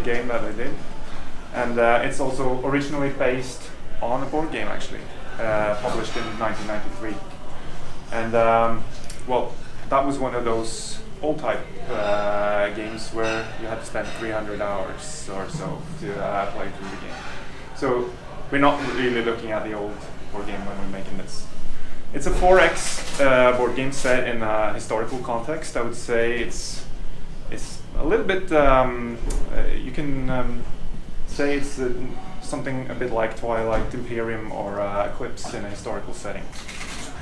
game that they did. And it's also originally based on a board game, actually, published in 1993. And well, that was one of those old type games where you had to spend 300 hours or so to play through the game. So we're not really looking at the old board game when we're making this. It's a 4X board game set in a historical context. I would say it's a little bit, you can say it's something a bit like Twilight Imperium or Eclipse in a historical setting.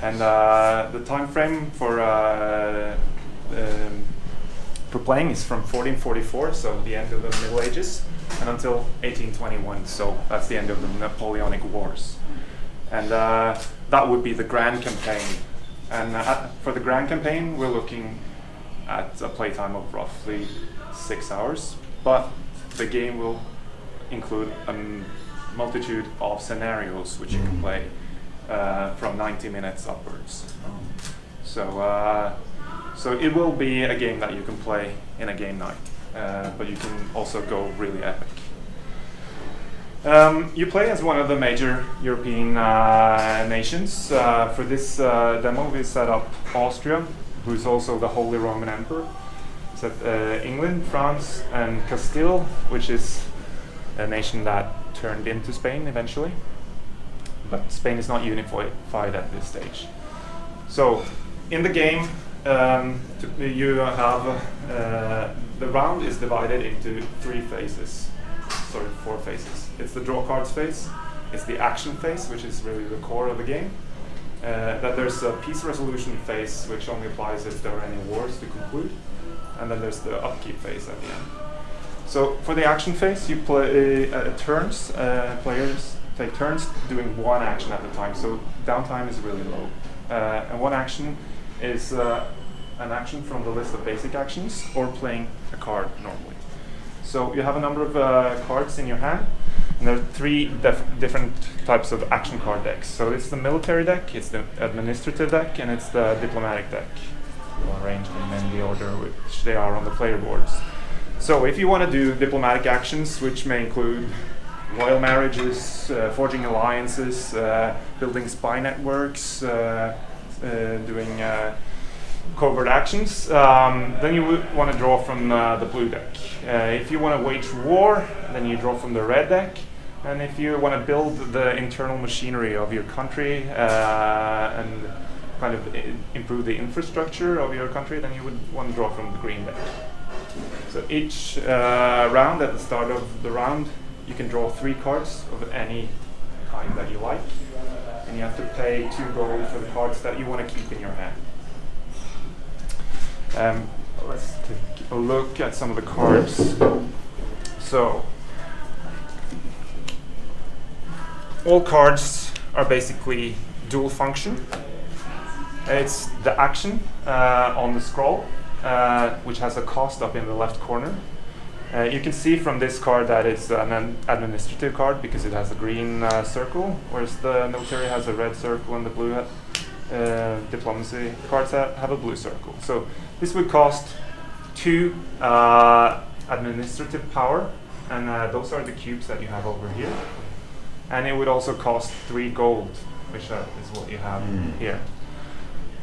And the time frame for playing is from 1444, so the end of the Middle Ages, and until 1821, so that's the end of the Napoleonic Wars. And that would be the Grand Campaign. And for the Grand Campaign, we're looking at a playtime of roughly 6 hours, but the game will include a multitude of scenarios which you can play from 90 minutes upwards. So it will be a game that you can play in a game night, but you can also go really epic. You play as one of the major European nations. For this demo, we set up Austria, who's also the Holy Roman Emperor. Set England, France, and Castile, which is a nation that turned into Spain eventually. But Spain is not unified at this stage. So in the game, you have the round is divided into 4 phases. It's the draw cards phase, it's the action phase, which is really the core of the game. Then there's a peace resolution phase, which only applies if there are any wars to conclude. And then there's the upkeep phase at the end. So for the action phase, you play turns. Players take turns doing one action at a time, so downtime is really low. And one action is an action from the list of basic actions, or playing a card normally. So you have a number of cards in your hand, and there are 3 different types of action card decks. So it's the military deck, it's the administrative deck, and it's the diplomatic deck. We'll arrange them in the order which they are on the player boards. So if you want to do diplomatic actions, which may include royal marriages, forging alliances, building spy networks, doing covert actions, then you would want to draw from the blue deck. If you want to wage war, then you draw from the red deck. And if you want to build the internal machinery of your country and kind of improve the infrastructure of your country, then you would want to draw from the green deck. So each round, at the start of the round, you can draw 3 cards of any kind that you like, and you have to pay 2 gold for the cards that you want to keep in your hand. Let's take a look at some of the cards. So all cards are basically dual function. It's the action on the scroll, which has a cost up in the left corner. You can see from this card that it's an administrative card because it has a green circle, whereas the military has a red circle and the blue diplomacy cards have a blue circle. So this would cost 2 administrative power, and those are the cubes that you have over here. And it would also cost 3 gold, which is what you have here.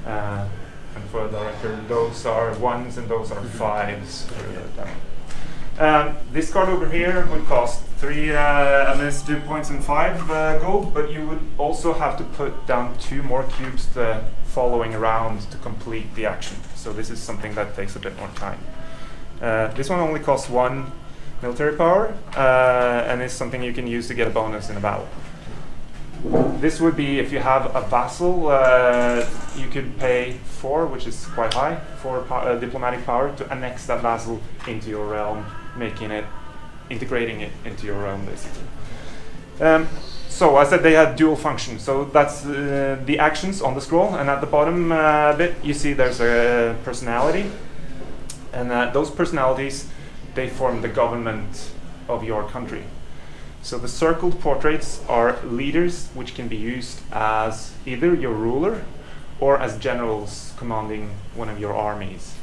And for the record, those are 1s and those are 5s. This card over here would cost 3 administrative points and 5 gold, but you would also have to put down 2 more cubes the following round to complete the action. So this is something that takes a bit more time. This one only costs 1 military power, and is something you can use to get a bonus in a battle. This would be if you have a vassal, you could pay 4, which is quite high, 4 diplomatic power to annex that vassal into your realm, integrating it into your realm, basically. So I said they had dual function. So that's the actions on the scroll, and at the bottom bit you see there's a personality, and those personalities, they form the government of your country. So the circled portraits are leaders, which can be used as either your ruler or as generals commanding one of your armies.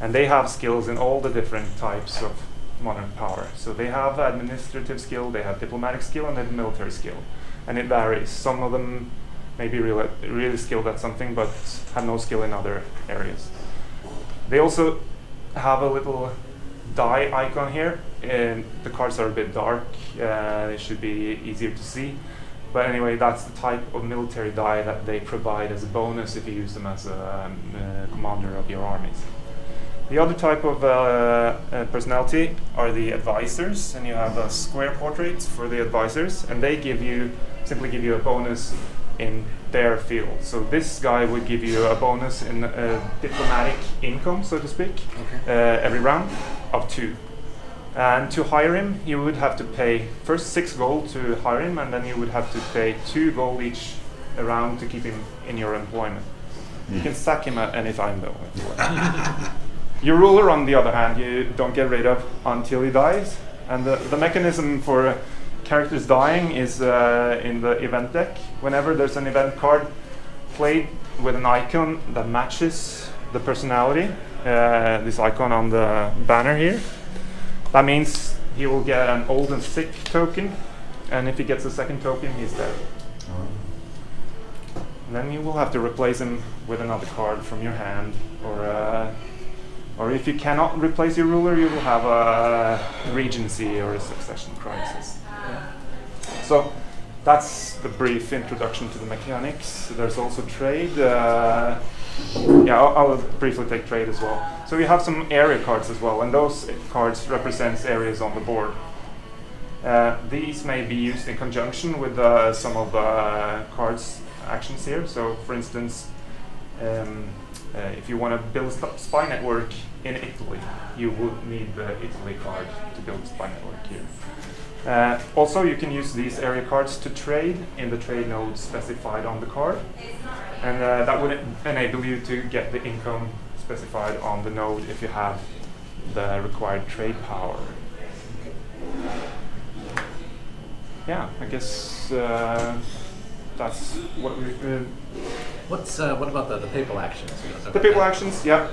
And they have skills in all the different types of modern power. So they have administrative skill, they have diplomatic skill, and they have military skill. And it varies. Some of them may be really skilled at something, but have no skill in other areas. They also have a little die icon here, and the cards are a bit dark. They should be easier to see. But anyway, that's the type of military die that they provide as a bonus if you use them as a commander of your armies. The other type of personality are the advisors, and you have a square portrait for the advisors, and they simply give you a bonus in their field. So this guy would give you a bonus in diplomatic income, so to speak, every round of 2. And to hire him, you would have to pay first 6 gold to hire him, and then you would have to pay 2 gold each round to keep him in your employment. You can sack him at any time, though. If you want. Your ruler, on the other hand, you don't get rid of until he dies. And the mechanism for characters dying is in the event deck. Whenever there's an event card played with an icon that matches the personality, this icon on the banner here, that means he will get an old and sick token, and if he gets a second token, he's dead. And then you will have to replace him with another card from your hand, or if you cannot replace your ruler, you will have a regency or a succession crisis. So that's the brief introduction to the mechanics. There's also trade. I'll briefly take trade as well. So you have some area cards as well, and those cards represent areas on the board. These may be used in conjunction with some of the cards actions here. So for instance, if you want to build a spy network in Italy, you would need the Italy card to build a spy network here. Also, you can use these area cards to trade in the trade nodes specified on the card, and that would enable you to get the income specified on the node if you have the required trade power. Yeah, I guess that's what we. What about the Papal Actions? The Papal Actions, yeah.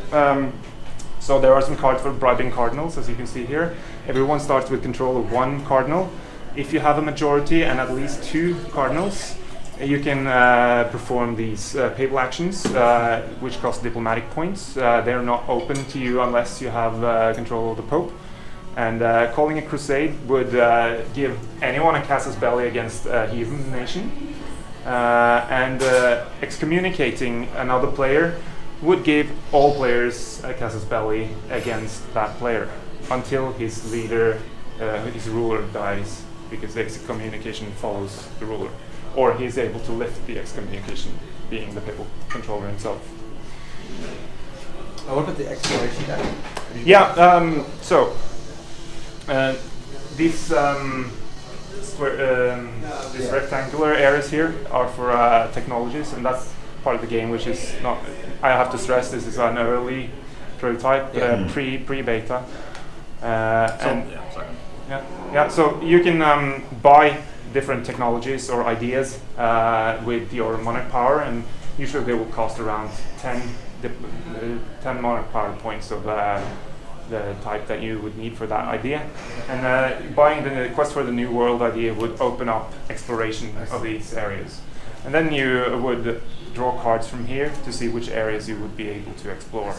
So there are some cards for Bribing Cardinals, as you can see here. Everyone starts with control of 1 cardinal. If you have a majority and at least 2 cardinals, you can perform these Papal Actions, which cost diplomatic points. They're not open to you unless you have control of the Pope. And calling a crusade would give anyone a casus belli against a heathen nation. And excommunicating another player would give all players a casus belli against that player until his leader, his ruler dies, because the excommunication follows the ruler, or he's able to lift the excommunication, being the papal controller himself. What about the exploration deck? Yeah, these these rectangular areas here are for technologies, and that's part of the game, which is not. I have to stress this is an early prototype, pre-beta, So you can buy different technologies or ideas with your monarch power, and usually they will cost around 10 monarch power points of the type that you would need for that idea. And buying the Quest for the New World idea would open up exploration of these areas. And then you would draw cards from here to see which areas you would be able to explore.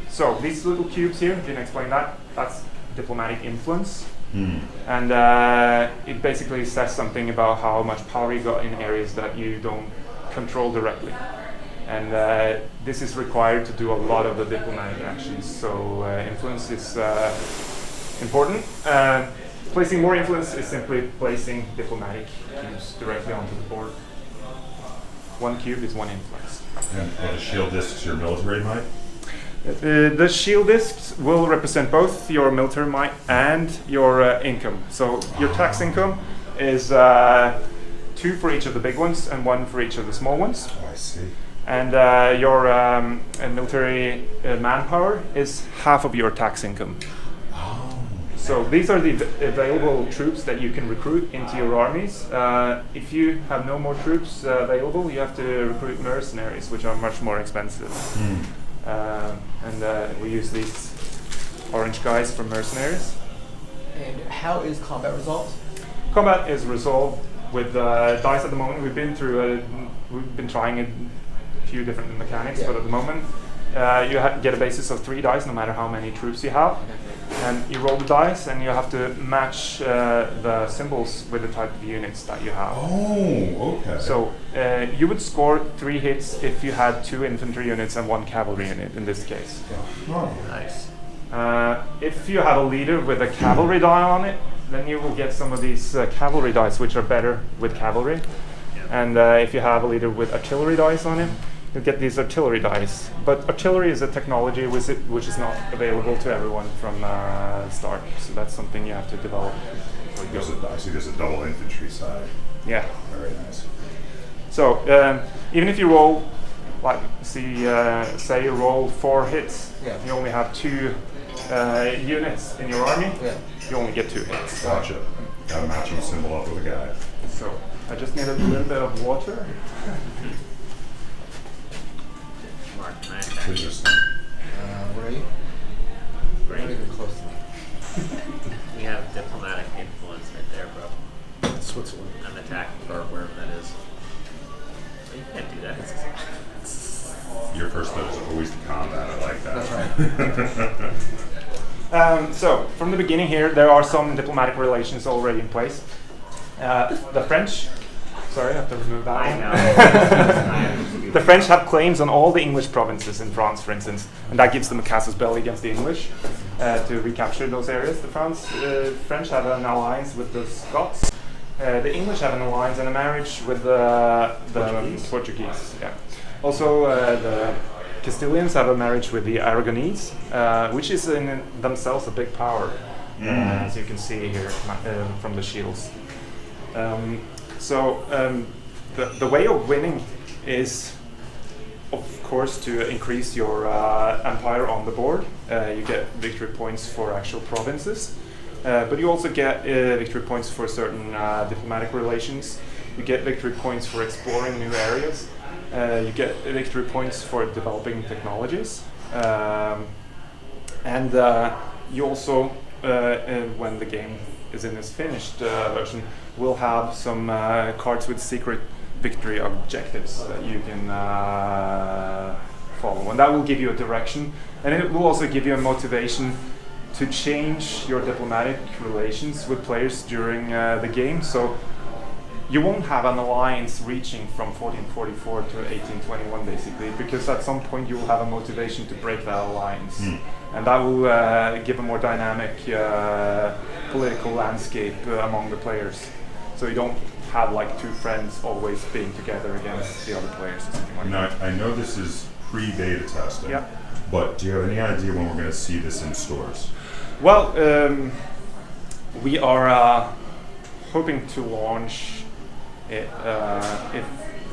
So these little cubes here, didn't explain that, that's diplomatic influence. And it basically says something about how much power you got in areas that you don't control directly. And this is required to do a lot of the diplomatic actions. So influence is important. Placing more influence is simply placing diplomatic cubes directly onto the board. 1 cube is 1 influence. And the shield discs, your military might? The shield discs will represent both your military might and your income. So your tax income is 2 for each of the big ones and 1 for each of the small ones. Oh, I see. And your military manpower is half of your tax income. So these are the available troops that you can recruit into your armies. If you have no more troops available, you have to recruit mercenaries, which are much more expensive. And we use these orange guys for mercenaries. And how is combat resolved? Combat is resolved with dice at the moment. We've been trying a few different mechanics, but at the moment you get a basis of 3 dice no matter how many troops you have. And you roll the dice and you have to match the symbols with the type of units that you have. Oh, okay. So you would score 3 hits if you had 2 infantry units and 1 cavalry unit in this case. Oh. Nice. If you have a leader with a cavalry die on it, then you will get some of these cavalry dice which are better with cavalry. And if you have a leader with artillery dice on him, you get these artillery dice. But artillery is a technology which is not available to everyone from start. So that's something you have to develop. I see there's a double infantry side. Yeah. Very nice. So even if you roll, like say you roll 4 hits, you only have 2 units in your army. You only get 2 hits. Gotcha. Got a matching symbol up with a guy. So I just need a little bit of water. Interesting. Where are you? We're not even close to me. We have diplomatic influence right there, bro. Switzerland. I'm attacking or wherever that is. You can't do that. Your first thought is always the combat. I like that. That's right. So from the beginning here, there are some diplomatic relations already in place. The French. Sorry, I have to remove that. I know. The French have claims on all the English provinces in France, for instance, and that gives them a casus belli against the English to recapture those areas. The French have an alliance with the Scots. The English have an alliance and a marriage with the Portuguese. Yeah. Also, the Castilians have a marriage with the Aragonese, which is in themselves a big power, as you can see here from the shields. The way of winning is, of course, to increase your empire on the board. You get victory points for actual provinces, but you also get victory points for certain diplomatic relations. You get victory points for exploring new areas. You get victory points for developing technologies. And you also, when the game is in its finished version, will have some cards with secret victory objectives that you can follow, and that will give you a direction, and it will also give you a motivation to change your diplomatic relations with players during the game. So you won't have an alliance reaching from 1444 to 1821 basically, because at some point you will have a motivation to break that alliance. And that will give a more dynamic political landscape among the players. So you don't have like 2 friends always being together against the other players or something like that. I know this is pre-beta testing, but do you have any idea when we're going to see this in stores? Well, we are hoping to launch it, if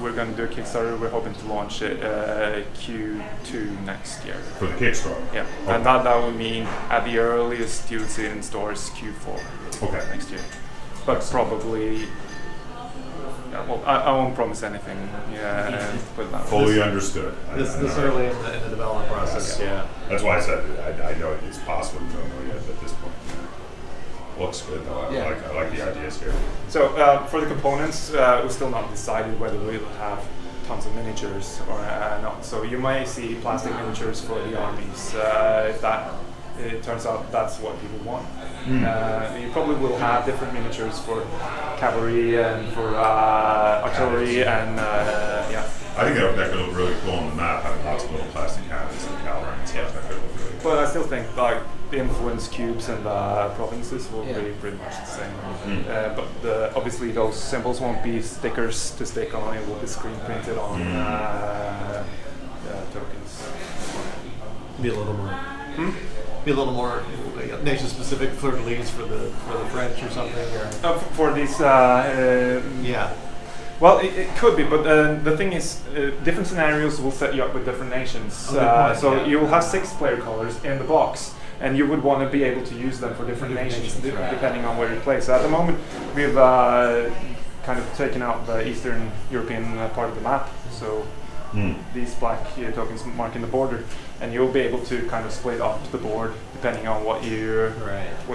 we're going to do a Kickstarter, we're hoping to launch it Q2 next year. For the Kickstarter? Yeah, okay. And that would mean at the earliest you'll see it in stores Q4 next year. But probably, I won't promise anything. Put that Fully understood. This early in the development process, That's why I said I know it's possible, we don't know yet at this point. Looks good though. I like the ideas here. So for the components, we've still not decided whether we'll have tons of miniatures or not. So you may see plastic miniatures for the armies if it turns out that's what people want. You probably will have different miniatures for cavalry and for artillery and I think that could look really cool on the map, having lots of little plastic cannons and cavalry and stuff. That could look really cool. But I still think like the influence cubes and the provinces will be pretty much the same. But obviously those symbols won't be stickers to stick on, it will be screen printed on tokens. Be a little more. Be a little more nation-specific fleur-de-lis for the French or something. Or for these, yeah. Well, it could be, but the thing is, different scenarios will set you up with different nations. So you will have 6 player colors in the box, and you would want to be able to use them for different nations, depending on where you play. So at the moment, we've kind of taken out the Eastern European part of the map. So these black tokens marking the border, and you'll be able to kind of split up the board depending on what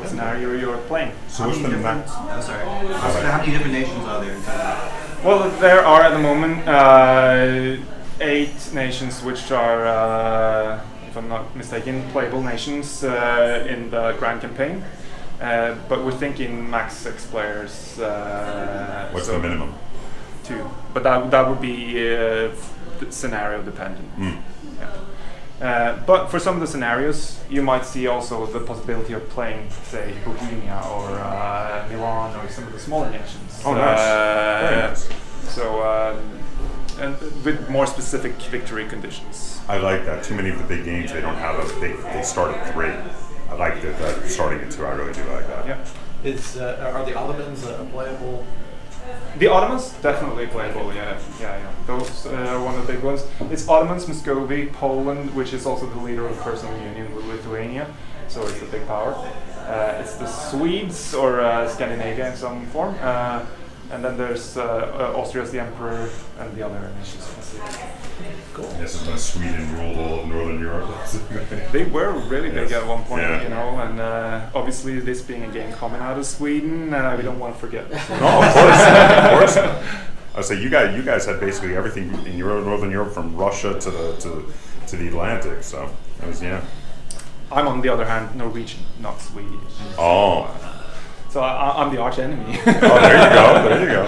scenario you're playing. So what's the max? I'm sorry. How many different nations are there in total? Well, there are at the moment 8 nations which are, if I'm not mistaken, playable nations in the Grand Campaign. But we're thinking max 6 players. What's the minimum? 2. But that would be scenario dependent. Yeah. But for some of the scenarios, you might see also the possibility of playing, say, Bohemia or Milan or some of the smaller nations. Oh, nice. Very nice. So, and with more specific victory conditions. I like that. Too many of the big games, they don't have they start at 3. I like that starting at 2. I really do like that. Yeah. Are the Ottomans playable? The Ottomans definitely playable. Yeah. Those are one of the big ones. It's Ottomans, Muscovy, Poland, which is also the leader of personal union with Lithuania, so it's a big power. It's the Swedes or Scandinavia in some form, and then there's Austria as the emperor and the other nations. Cool. This is when Sweden ruled all of Northern Europe. They were really big at one point, Yeah. you know, and obviously this being a game coming out of Sweden, we don't want to forget. No, of course. I say you guys had basically everything in Northern Europe from Russia to the Atlantic. So it was I'm on the other hand Norwegian, not Swedish. Oh. So I'm the arch enemy. Oh, there you go.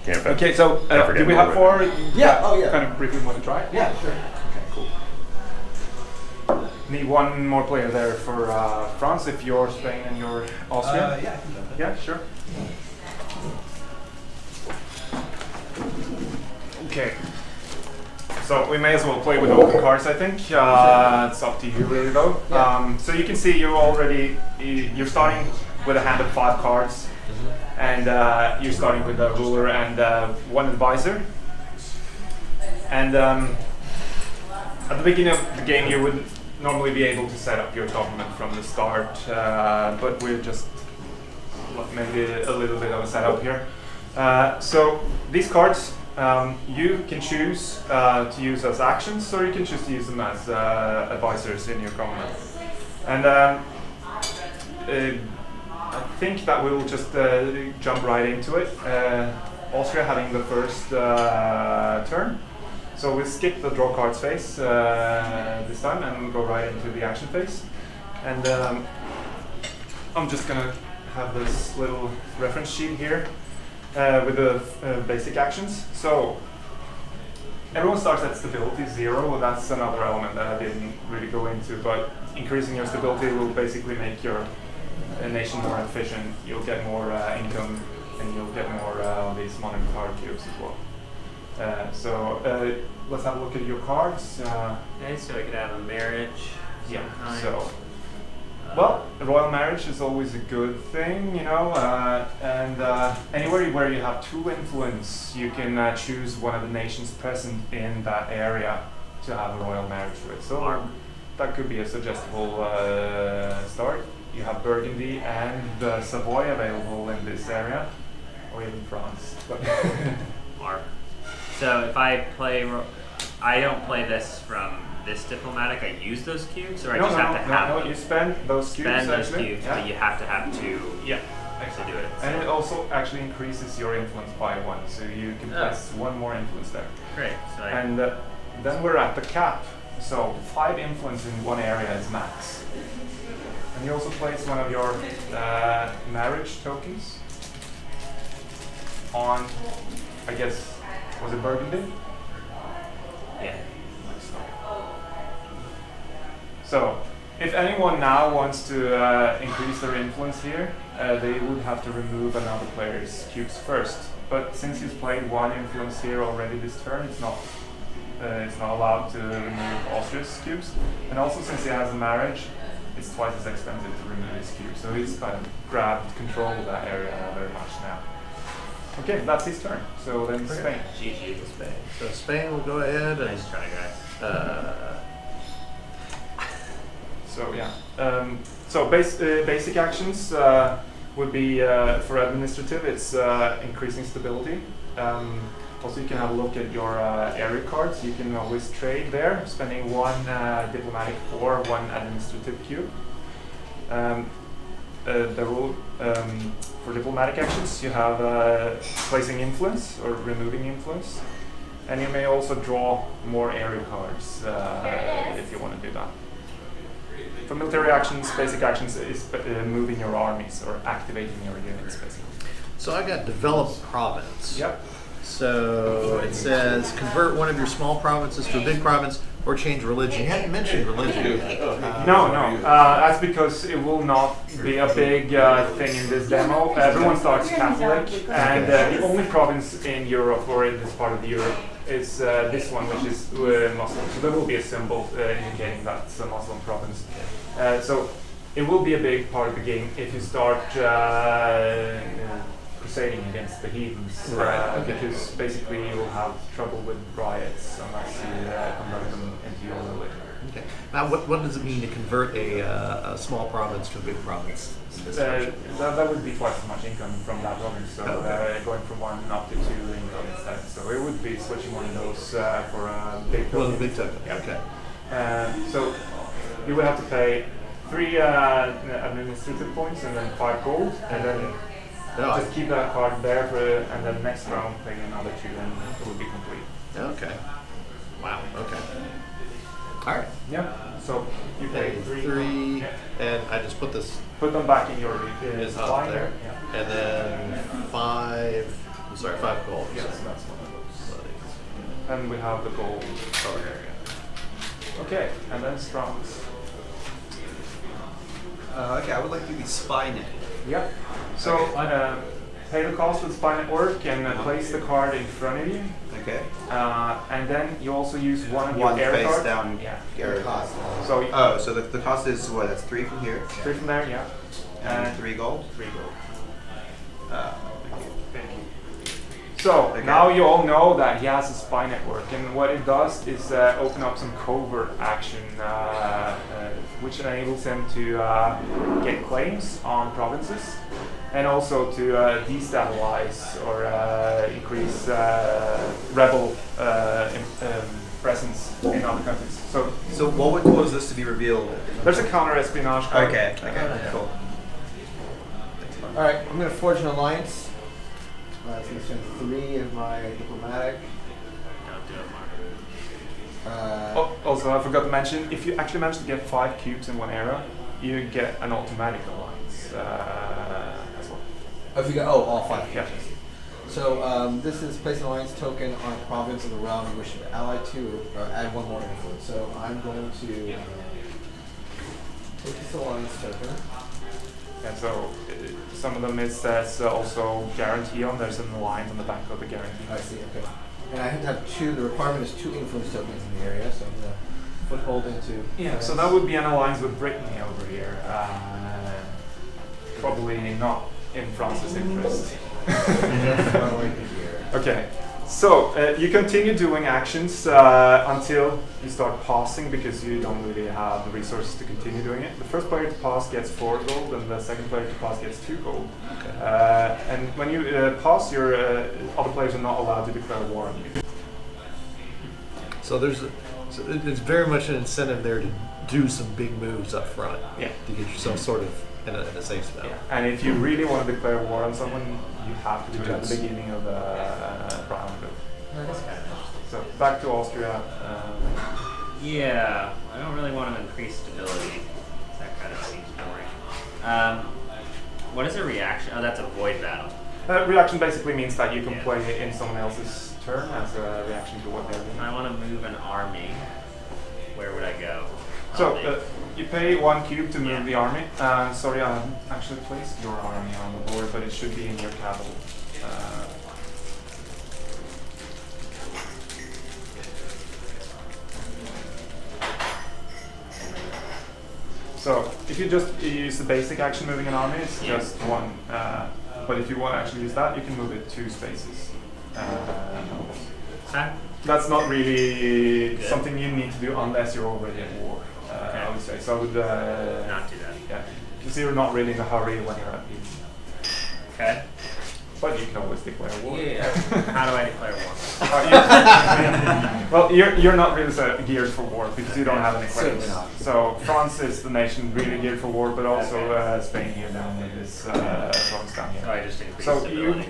Okay, so do we have 4? Yeah. Oh, yeah. Kind of briefly want to try? Yeah, sure. Okay, cool. Need one more player there for France if you're Spain and you're Austria. Yeah, I can jump in. Yeah, sure. Okay. So we may as well play with open cards, I think. It's up to you really though. Yeah. So you can see you're starting with a hand of 5 cards. And you're starting with a ruler and 1 advisor. And at the beginning of the game, you would normally be able to set up your document from the start, but we're just maybe a little bit of a setup here. So these cards, you can choose to use as actions, or you can choose to use them as advisors in your government. And I think that we'll just jump right into it. Austria having the first turn. So we'll skip the draw cards phase this time and go right into the action phase. And I'm just going to have this little reference sheet here with the basic actions. So everyone starts at stability 0. That's another element that I didn't really go into, but increasing your stability will basically make your nation more efficient. You'll get more income, and you'll get more of these modern card cubes as well. So let's have a look at your cards. Okay, so I could have a marriage. Yeah. Kind. So, well, a royal marriage is always a good thing, you know. And anywhere where you have 2 influence, you can choose one of the nations present in that area to have a royal marriage with. So that could be a suggestible start. You have Burgundy and Savoy available in this area, or even France. Mark. So if I play, I don't play this from this diplomatic. I use those cubes, or I just have to have them. You spend those cubes. Spend those actually. cubes, Yeah. but you have to have 2. Yeah. To do it. And it also actually increases your influence by 1, so you can place 1 more influence there. Great. So And then we're at the cap. So 5 influence in 1 area is max. And you also place one of your marriage tokens on, I guess, was it Burgundy? yeah. So, if anyone now wants to increase their influence here, they would have to remove another player's cubes first. But since he's played 1 influence here already this turn, it's not allowed to remove Austria's cubes. And also, since he has a marriage, it's twice as expensive to remove his cubes. So he's kind of grabbed control of that area very much now. Okay, that's his turn. So then Spain. GG to Spain. So Spain will go ahead and Nice try, guys. So yeah. So basic actions would be for administrative. It's increasing stability. Also, you can have a look at your area cards. You can always trade there, spending one diplomatic or one administrative cube. The rule for diplomatic actions, you have placing influence or removing influence, and you may also draw more area cards if you want to do that. For military actions, basic actions is moving your armies or activating your units, basically. So I got develop province. Yep. So it says convert one of your small provinces to a big province or change religion. You hadn't mentioned religion yet. No. That's because it will not be a big thing in this demo. Everyone starts Catholic, and the only province in Europe or in this part of Europe is this one, which is Muslim. So there will be a symbol indicating that's a Muslim province. So it will be a big part of the game if you start crusading against the heathens, because basically you will have trouble with riots unless you convert them into your religion. Okay. Now, what does it mean to convert a small province to a big province? That would be twice as much income from that province, so going from 1 up to 2 income instead. So it would be switching one of those for a big token. Well, the big token. Yeah. Okay. So you would have to pay 3 administrative points and then 5 gold, and then just keep that card there and then next round pay another 2, and it will be complete. Okay. Wow. Okay. All right. Yeah. So you pay 3, and I just put this. Put them back in your It's up line there. Yeah. And then 5. I'm sorry, 5 gold. Yes, that's one of those. And we have the gold card area. Okay, and then strongs. Okay, I would like to be spy net. Yep. So pay the cost with spy network and place the card in front of you. Okay. And then you also use one of One your air face cards. down. Yeah. Area. Cost. So So the cost is what? That's 3 from here. 3 from there, yeah. And 3 gold. 3 gold. Thank you. So Okay. now you all know that he has a spy network, and what it does is open up some covert action, which enables him to get claims on provinces, and also to destabilize or increase rebel presence in other countries. So what would cause this to be revealed? There's a counter-espionage card. Okay. Cool. All right, I'm going to forge an alliance. So I'm going to spend 3 of my diplomatic. Don't do it, Mark. Also, I forgot to mention, if you actually manage to get 5 cubes in one area, you get an automatic alliance as well. Oh, if you got all 5. Yeah. So this is place an alliance token on a province of the realm you wish to ally to, or add 1 more influence. So I'm going to take this alliance token. And so some of them it says also guarantee on. There's an line on the back of the guarantee. I see. Okay. And I have to have 2. The requirement is 2 influence tokens in the area. So I'm going to foothold into. Yeah. So that would be an alliance with Brittany over here. Probably not in France's interest. Okay. So you continue doing actions until you start passing, because you don't really have the resources to continue doing it. The first player to pass gets 4 gold, and the second player to pass gets 2 gold. Okay. And when you pass, your other players are not allowed to declare war on you. So there's very much an incentive there to do some big moves up front. Yeah. To get yourself sort of in a safe spot. Yeah. And if you really want to declare war on someone, you have to do it at the beginning of the round. So back to Austria. Yeah, I don't really want to increase stability. That kind of seems boring. What is a reaction? Oh, that's a void battle. Reaction basically means that you can play in someone else's turn as a reaction to what they're doing. I want to move an army. Where would I go? So you pay 1 cube to move the army. Sorry, I haven't actually placed your army on the board, but it should be in your capital. So if you just use the basic action moving an army, it's just 1. But if you want to actually use that, you can move it 2 spaces. That's not really something you need to do unless you're already at war, I would say. So I would not do that. Yeah, because you're not really in a hurry when you're at peace. Okay. But you can always declare war. Yeah. How do I declare war? Well, you're not really geared for war because you don't have any claims. Certainly not. So France is the nation really geared for war, but also Spain here down with this France down here. So I just increase So stability.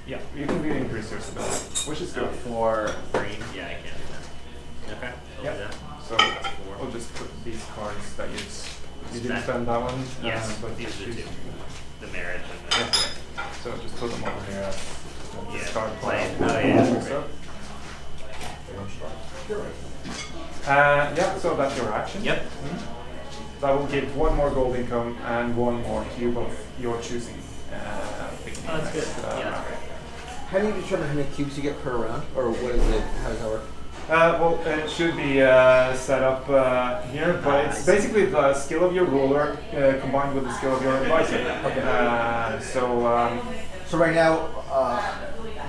you can really increase your stability, which is good. For green, yeah, I can do that. Okay, I'll Yep. do that. So we'll just put these cards that you didn't Spend. spend that one. Yes, but these are the these- two. The marriage and the So just put them over here. yeah, Discard play. pile. Oh yeah. So, yeah, so that's your action. Yep. That will give one more gold income and one more cube of your choosing. Picking Oh, that's the good. next, Yeah, round. that's great. How do you determine how many cubes you get per round, or what is it? How does that work? Well, it should be set up here, but it's basically the skill of your ruler combined with the skill of your advisor. So right now,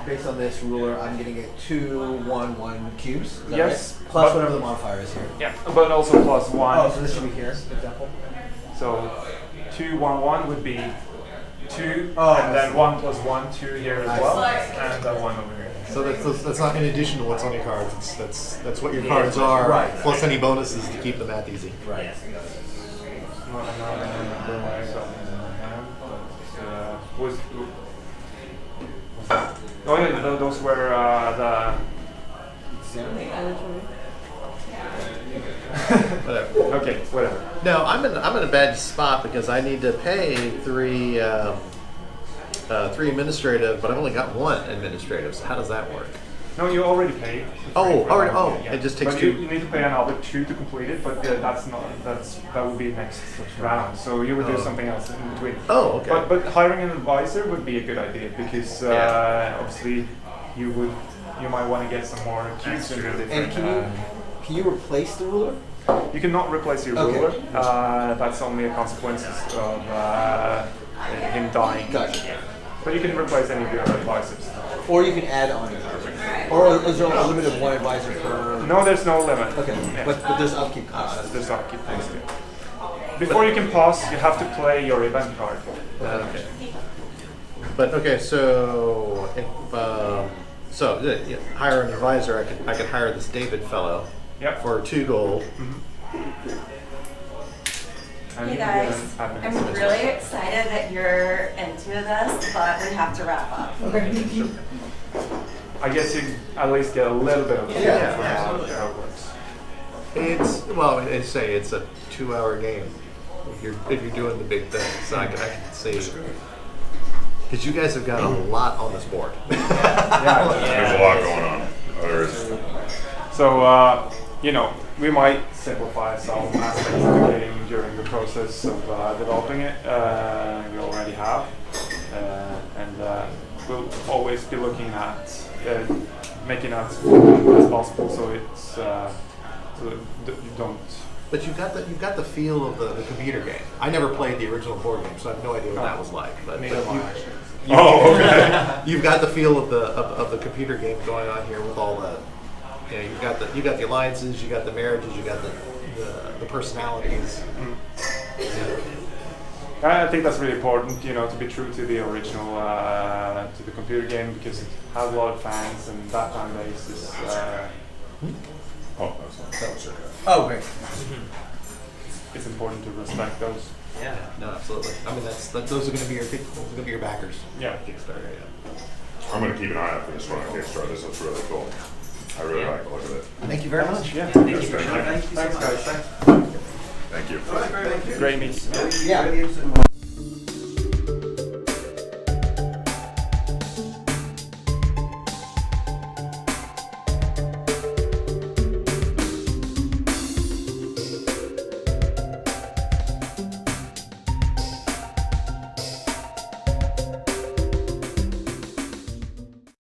based on this ruler, I'm getting it 2, 1, 1 cubes. Is that Yes, right? Plus but- whatever the modifier is here. Yeah, but also plus one. Oh, so this should be here, for example. So 2, 1, 1 would be 2, Oh, and I then see. 1 plus 1, 2 here as I well, see. and then 1 over here. So that's not in addition to what's on your cards. That's what your Yeah, cards are, right. plus any bonuses to keep the math easy. Right. Yes. I'm not gonna remember why I got these in my hand, but was that? Oh yeah, those were the. Whatever. Okay, whatever. No, I'm in a bad spot because I need to pay three administrative, but I've only got 1 administrative. So how does that work? No, you already paid. Oh, already. Yeah. Oh, it just takes but 2. You need to pay another 2 to complete it, but that will be next round. So you would do Oh. something else in between. Oh, okay. But hiring an advisor would be a good idea because obviously you might want to get some more cubes into the different. And can you replace the ruler? You cannot replace your Okay. ruler. That's only a consequence of him dying. Gotcha. But you can replace any of your advisors. Or you can add on. Or is there a limit of 1 advisor per? No, there's no limit. Okay, Yeah. but there's upkeep costs. There's upkeep things too. Before you can pause, you have to play your event card. Okay. But okay, so if hire an advisor, I could hire this David fellow Yep. for 2 gold. And Hey you can get guys, an admin I'm assistant. really excited that you're into this, but we have to wrap up. I guess you at least get a little bit of a feel Yeah. for how it works. It's a 2-hour game if you're doing the big thing. So I can see because you guys have got a lot on this board. Yeah. There's a lot going on. There is. So, we might simplify some aspects of the game during the process of developing it. We already have. And we'll always be looking at making it as fun as possible so it's so that you don't. But you've got the feel of the computer game. I never played the original board game, so I have no idea what that was like. But Neither one, you, actually. Oh, okay. you've got the feel of the computer game going on here with all the. You've got the alliances, you got the marriages, you got the personalities. I think that's really important, to be true to the original, to the computer game because it has a lot of fans and that fan base is. Oh, that was it. Oh, great. It's important to respect those. Yeah. No, absolutely. I mean, those are going to be your backers. Yeah. Kickstarter. Yeah. I'm going to keep an eye out for this one on Kickstarter. This looks really cool. I really like the look of it. Thank you very much. Yeah. Thank you for Yes, showing. thank you. Thanks, guys. Thanks. Thank you. Great meeting. Yeah.